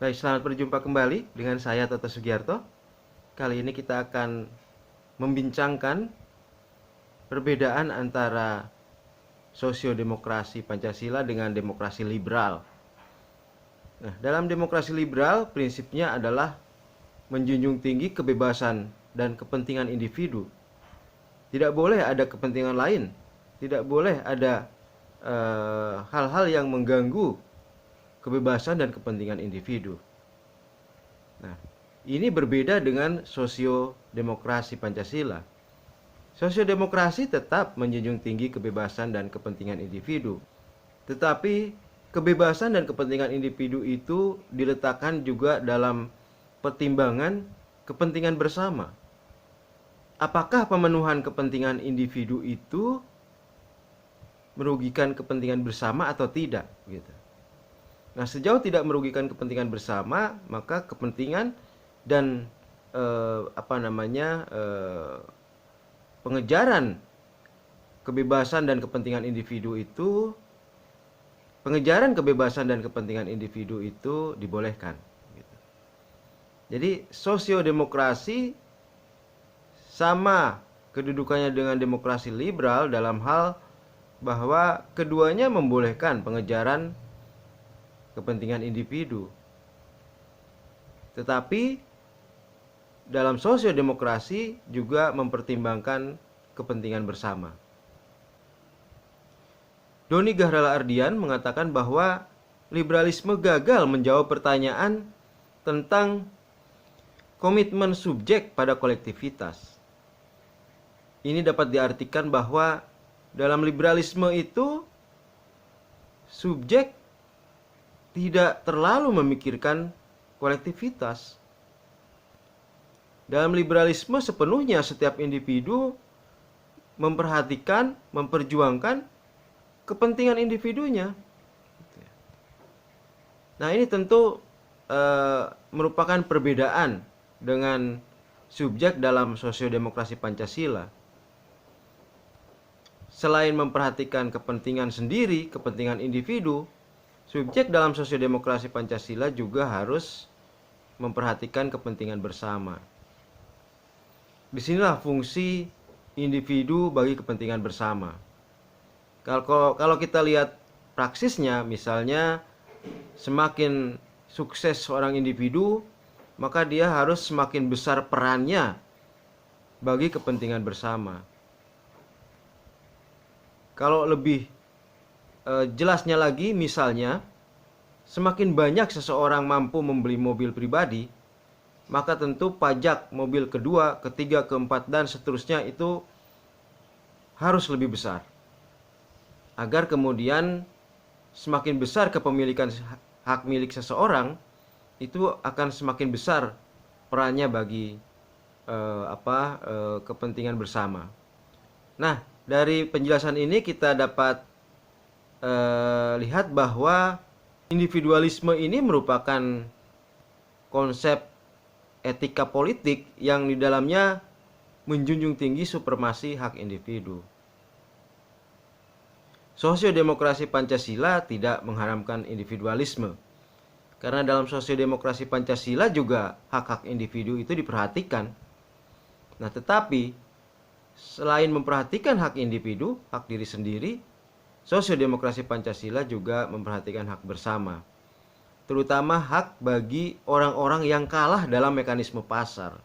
Baik, selamat berjumpa kembali dengan saya Toto Sugiarto. Kali ini kita akan membincangkan perbedaan antara sosiodemokrasi Pancasila dengan demokrasi liberal. Nah, dalam demokrasi liberal prinsipnya adalah menjunjung tinggi kebebasan dan kepentingan individu. Tidak boleh ada kepentingan lain, tidak boleh ada hal-hal yang mengganggu kebebasan dan kepentingan individu. Nah, ini berbeda dengan sosiodemokrasi Pancasila. Sosiodemokrasi tetap menjunjung tinggi kebebasan dan kepentingan individu. Tetapi kebebasan dan kepentingan individu itu diletakkan juga dalam pertimbangan kepentingan bersama. Apakah pemenuhan kepentingan individu itu merugikan kepentingan bersama atau tidak, gitu. Nah, sejauh tidak merugikan kepentingan bersama, maka kepentingan dan pengejaran kebebasan dan kepentingan individu itu, pengejaran kebebasan dan kepentingan individu itu dibolehkan. Gitu. Jadi sosiodemokrasi sama kedudukannya dengan demokrasi liberal dalam hal bahwa keduanya membolehkan pengejaran kepentingan individu. Tetapi dalam sosiodemokrasi juga mempertimbangkan kepentingan bersama. Doni Gahral Ardian mengatakan bahwa liberalisme gagal menjawab pertanyaan tentang komitmen subjek pada kolektivitas. Ini dapat diartikan bahwa dalam liberalisme itu subjek tidak terlalu memikirkan kolektivitas. Dalam liberalisme sepenuhnya setiap individu memperhatikan, memperjuangkan kepentingan individunya. Nah, ini tentu merupakan perbedaan dengan subjek dalam sosiodemokrasi Pancasila. Selain memperhatikan kepentingan sendiri, kepentingan individu, subjek dalam sosiodemokrasi Pancasila juga harus memperhatikan kepentingan bersama. Disinilah fungsi individu bagi kepentingan bersama. Kalau kita lihat praksisnya, misalnya semakin sukses seorang individu, maka dia harus semakin besar perannya bagi kepentingan bersama. Kalau lebih jelasnya lagi, misalnya semakin banyak seseorang mampu membeli mobil pribadi, maka tentu pajak mobil kedua, ketiga, keempat, dan seterusnya itu harus lebih besar. Agar kemudian semakin besar kepemilikan hak milik seseorang, itu akan semakin besar perannya bagi kepentingan bersama. Nah, dari penjelasan ini kita dapat lihat bahwa individualisme ini merupakan konsep etika politik yang di dalamnya menjunjung tinggi supremasi hak individu. Sosiodemokrasi Pancasila tidak mengharamkan individualisme. Karena dalam sosiodemokrasi Pancasila juga hak-hak individu itu diperhatikan. Nah, tetapi selain memperhatikan hak individu, hak diri sendiri, sosiodemokrasi Pancasila juga memperhatikan hak bersama, terutama hak bagi orang-orang yang kalah dalam mekanisme pasar.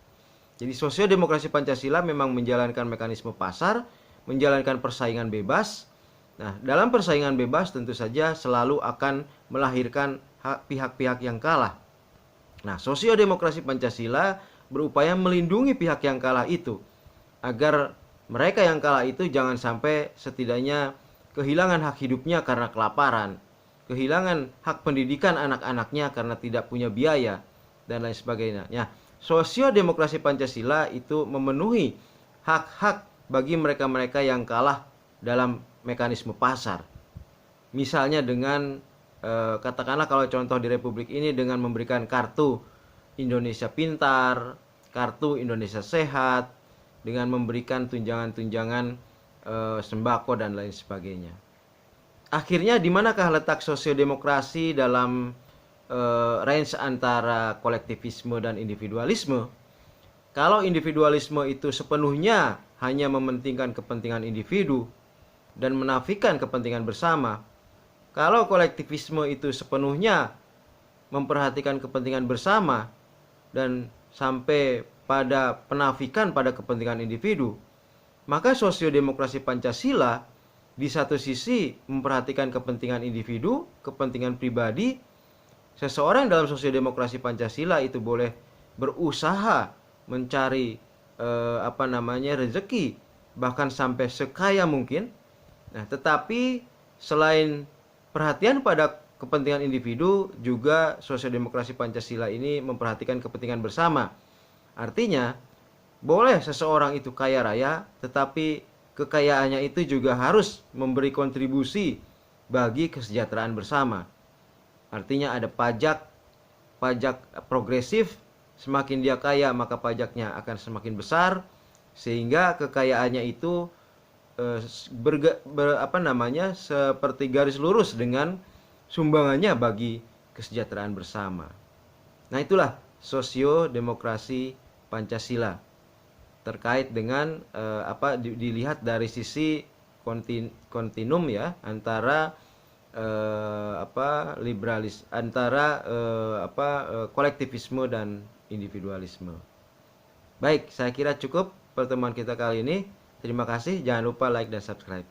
Jadi sosiodemokrasi Pancasila memang menjalankan mekanisme pasar, menjalankan persaingan bebas. Nah, dalam persaingan bebas tentu saja selalu akan melahirkan pihak-pihak yang kalah. Nah, sosiodemokrasi Pancasila berupaya melindungi pihak yang kalah itu, agar mereka yang kalah itu jangan sampai setidaknya kehilangan hak hidupnya karena kelaparan, kehilangan hak pendidikan anak-anaknya karena tidak punya biaya, dan lain sebagainya. Ya, sosiodemokrasi Pancasila itu memenuhi hak-hak bagi mereka-mereka yang kalah dalam mekanisme pasar. Misalnya dengan katakanlah kalau contoh di Republik ini dengan memberikan kartu Indonesia Pintar, kartu Indonesia Sehat, dengan memberikan tunjangan-tunjangan sembako dan lain sebagainya. Akhirnya di manakah letak sosiodemokrasi dalam range antara kolektivisme dan individualisme. Kalau individualisme itu sepenuhnya hanya mementingkan kepentingan individu dan menafikan kepentingan bersama, kalau kolektivisme itu sepenuhnya memperhatikan kepentingan bersama dan sampai pada penafikan pada kepentingan individu, maka sosiodemokrasi Pancasila di satu sisi memperhatikan kepentingan individu, kepentingan pribadi. Seseorang dalam sosiodemokrasi Pancasila itu boleh berusaha mencari rezeki, bahkan sampai sekaya mungkin. Nah, tetapi selain perhatian pada kepentingan individu, juga sosiodemokrasi Pancasila ini memperhatikan kepentingan bersama. Artinya, boleh seseorang itu kaya raya, tetapi kekayaannya itu juga harus memberi kontribusi bagi kesejahteraan bersama. Artinya ada pajak progresif. Semakin dia kaya, maka pajaknya akan semakin besar, sehingga kekayaannya itu seperti garis lurus dengan sumbangannya bagi kesejahteraan bersama. Nah, itulah sosiodemokrasi Pancasila terkait dengan dilihat dari sisi kontinum ya, antara kolektivisme dan individualisme. Baik, saya kira cukup pertemuan kita kali ini. Terima kasih, jangan lupa like dan subscribe.